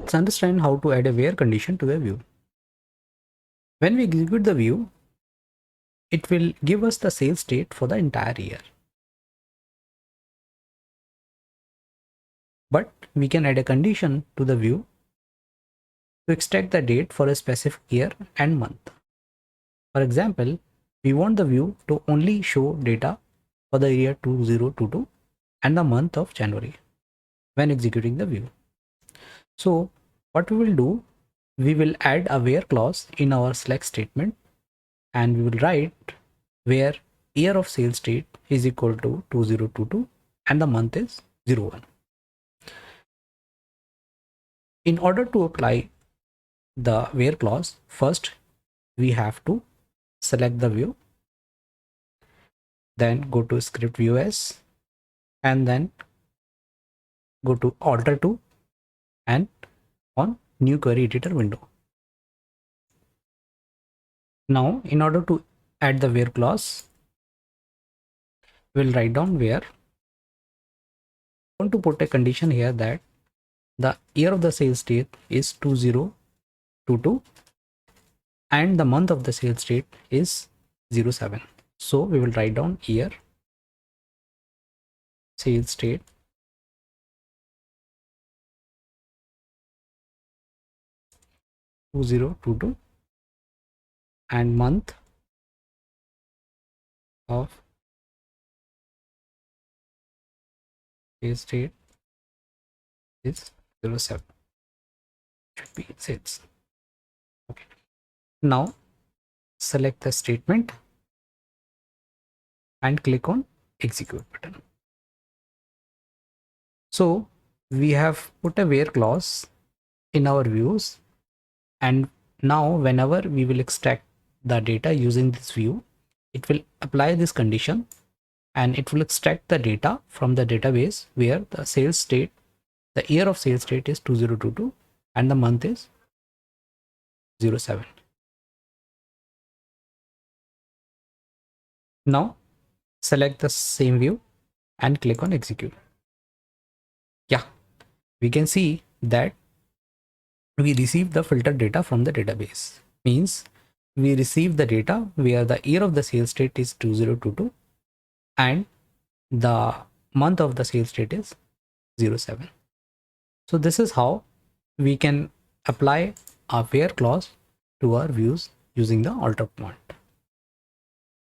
let's understand how to add a where condition to the view. When we execute the view, it will give us the sales state for the entire year. But we can add a condition to the view to extract the date for a specific year and month. For example, we want the view to only show data for the year 2022 and the month of January when executing the view. So what we will do, we will add a where clause in our select statement, and we will write where year of sales date is equal to 2022 and the month is 01. In order to apply the where clause, first we have to select the view, then go to script view as, and then go to alter to and on new query editor window. Now in order to add the where clause, we'll write down where. I want to put a condition here that the year of the sales date is 2022 and the month of the sales date is 07. So we will write down year sales date (2022) and month of sales date is 07. Should be sales. Okay. Now select the statement and click on execute button. So we have put a where clause in our views, and now whenever we will extract the data using this view, it will apply this condition and it will extract the data from the database where the sales date, the year of sales date is 2022 and the month is 07. Now select the same view and click on execute. Yeah, we can see that we receive the filtered data from the database. Means we receive the data where the year of the sales date is 2022 and the month of the sales date is 07. So this is how we can apply a where clause to our views using the alter command.